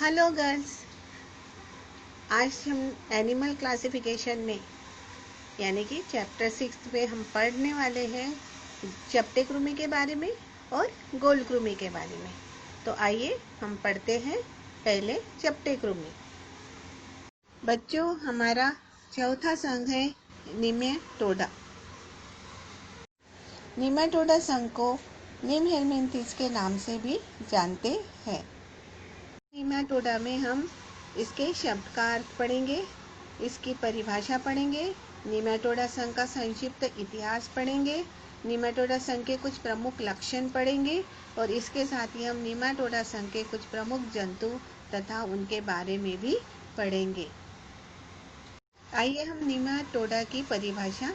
Hello girls, आज हम animal classification में यानी कि चैप्टर 6 में हम पढ़ने वाले हैं चपटे कृमि के बारे में और गोल कृमि के बारे में। तो आइए हम पढ़ते हैं पहले चपटे कृमि। बच्चों, हमारा चौथा संघ है निमेटोडा। निमेटोडा संघ को निम हेलमिंथिस के नाम से भी जानते हैं। निमेटोडा में हम इसके शब्द का अर्थ पढ़ेंगे, इसकी परिभाषा पढ़ेंगे, निमेटोडा संघ का संक्षिप्त इतिहास पढ़ेंगे, निमेटोडा संघ के कुछ प्रमुख लक्षण पढ़ेंगे और इसके साथ ही हम निमेटोडा संघ के कुछ प्रमुख जंतु तथा उनके बारे में भी पढ़ेंगे। आइए हम निमेटोडा की परिभाषा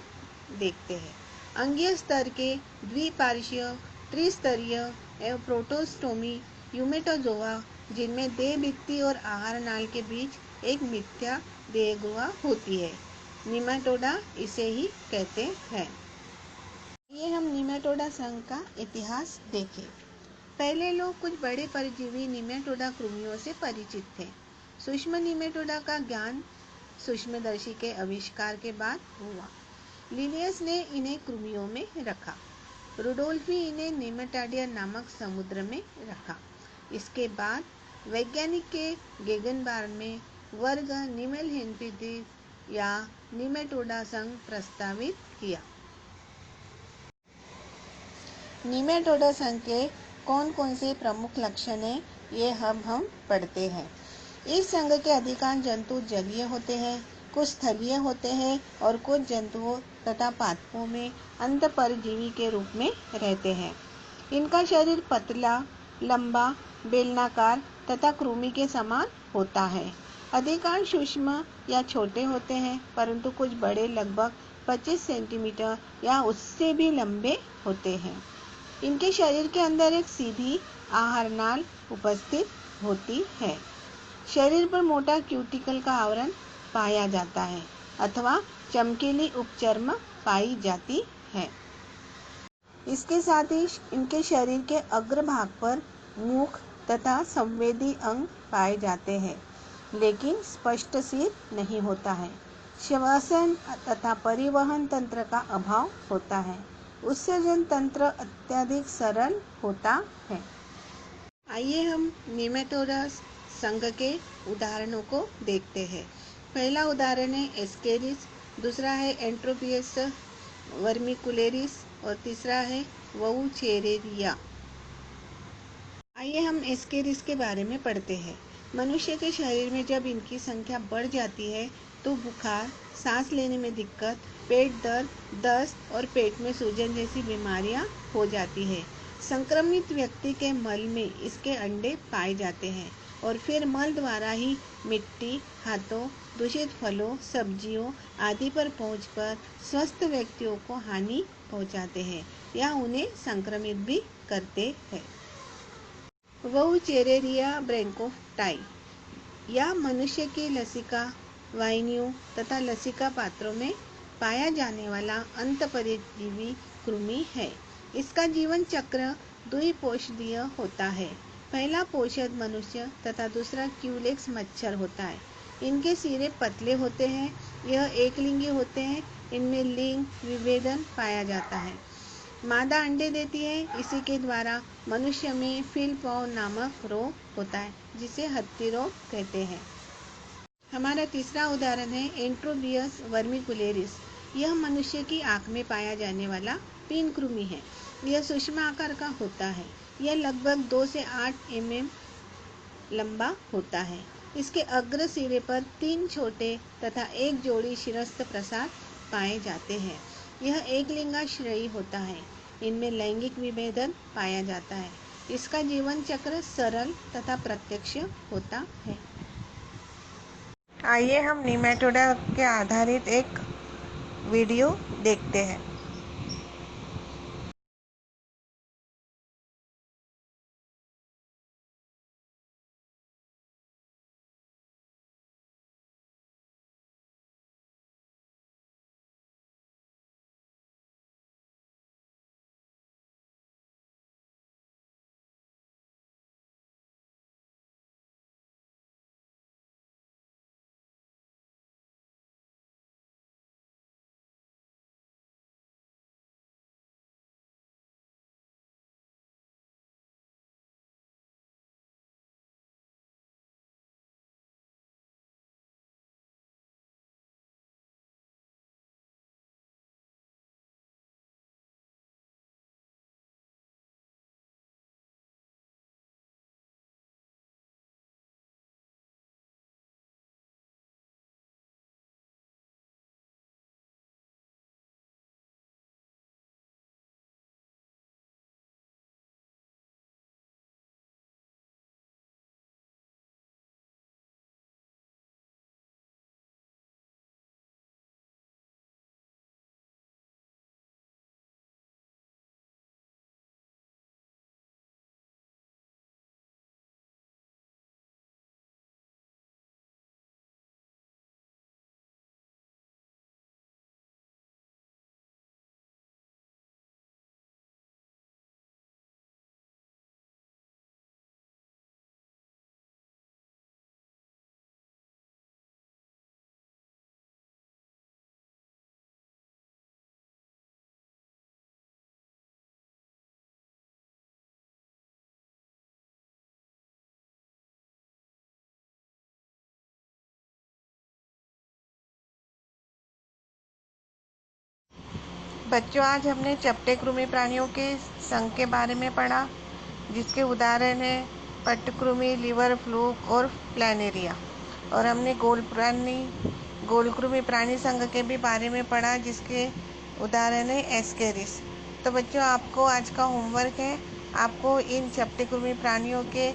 देखते हैं। अंगीय स्तर के द्विपार्श्वीय, त्रिस्तरीय एवं प्रोटोस्टोमी यूमेटोजोआ जिनमें देह भित्ति और आहार नाल के बीच एक मिथ्या देह गुहा होती है, निमेटोडा इसे ही कहते हैं। ये हम निमेटोडा संघ का इतिहास देखें। पहले लोग कुछ बड़े परजीवी निमेटोडा कृमियों से परिचित थे। सूक्ष्म निमेटोडा का ज्ञान सूक्ष्मदर्शी के आविष्कार के बाद हुआ। लिनियस ने इन्हें कृमियों में रखा। रुडोल्फी इन्हें नेमेटाडिया नामक समुद्र में रखा। इसके बाद वैज्ञानिक के गेगनबार्ग में वर्ग निमेलहेनथिस या निमेटोडा संघ प्रस्तावित किया। निमेटोडा संघ के कौन कौन से प्रमुख लक्षण हैं, ये हम पढ़ते हैं। इस संघ के अधिकांश जंतु जलीय होते हैं, कुछ स्थलीय होते हैं और कुछ जंतुओं तथा पादपों में अंतःपरजीवी के रूप में रहते हैं। इनका शरीर पतला, लंबा, बेलनाकार तथा कृमि के समान होता है। अधिकांश सूक्ष्म या छोटे होते हैं, परंतु कुछ बड़े लगभग 25 सेंटीमीटर या उससे भी लंबे होते हैं। इनके शरीर के अंदर एक सीधी आहार नाल उपस्थित होती है। शरीर पर मोटा क्यूटिकल का आवरण पाया जाता है अथवा चमकीली उपचर्म पाई जाती है। इसके साथ ही इनके शरीर के अग्रभाग पर मुख तथा संवेदी अंग पाए जाते हैं, लेकिन स्पष्ट सिर नहीं होता है। श्वसन तथा परिवहन तंत्र का अभाव होता है। उत्सर्जन तंत्र अत्यधिक सरल होता है। आइए हम निमेटोडा संघ के उदाहरणों को देखते हैं। पहला उदाहरण है एस्केरिस, दूसरा है एंट्रोपियस वर्मिकुलेरिस और तीसरा है वोउचेरेरिया। आइए हम एस्केरिस के बारे में पढ़ते हैं। मनुष्य के शरीर में जब इनकी संख्या बढ़ जाती है तो बुखार, सांस लेने में दिक्कत, पेट दर्द, दस्त और पेट में सूजन जैसी बीमारियां हो जाती है। संक्रमित व्यक्ति के मल में इसके अंडे पाए जाते हैं और फिर मल द्वारा ही मिट्टी, हाथों, दूषित फलों, सब्जियों आदि पर पहुंचकर स्वस्थ व्यक्तियों को हानि पहुंचाते हैं या उन्हें संक्रमित भी करते हैं। वोउचेरेरिया ब्रोंकोटाई या मनुष्य की लसिका वाहिनियों तथा लसिका पात्रों में पाया जाने वाला अंतःपरजीवी कृमि है। इसका जीवन चक्र द्विपोषदीय होता है। पहला पोषद मनुष्य तथा दूसरा क्यूलेक्स मच्छर होता है। इनके सिरे पतले होते हैं। यह एकलिंगी होते हैं। इनमें लिंग विभेदन पाया जाता है। मादा अंडे देती है। इसी के द्वारा मनुष्य में फील पॉव नामक रोग होता है, जिसे हत्ती रोग कहते हैं। हमारा तीसरा उदाहरण है एंट्रोबियस वर्मिकुलेरिस। यह मनुष्य की आंख में पाया जाने वाला पीन कृमि है। यह सूक्ष्म आकार का होता है। यह लगभग 2 से 8 mm लंबा होता है। इसके अग्र सिरे पर 3 छोटे तथा एक जोड़ी शिरस्त्र प्रसाद पाए जाते हैं। यह एक लिंगाश्रयी होता है। इनमें लैंगिक विभेदन पाया जाता है। इसका जीवन चक्र सरल तथा प्रत्यक्ष होता है। आइए हम निमेटोडा के आधारित एक वीडियो देखते हैं। बच्चों, आज हमने चपटे कृमि प्राणियों के संघ के बारे में पढ़ा, जिसके उदाहरण हैं पट्टकृमि, लिवर फ्लूक और प्लैनेरिया। और हमने गोलकृमि प्राणी संघ के भी बारे में पढ़ा, जिसके उदाहरण है एस्केरिस। तो बच्चों, आपको आज का होमवर्क है, आपको इन चपटे कृमि प्राणियों के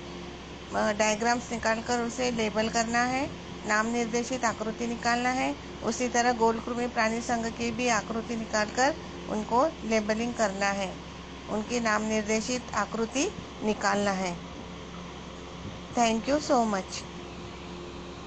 डायग्राम्स निकालकर उसे लेबल करना है, नाम निर्देशित आकृति निकालना है। उसी तरह गोलकृमि प्राणी संघ की भी आकृति निकालकर उनको लेबलिंग करना है, उनकी नाम निर्देशित आकृति निकालना है। Thank you so much.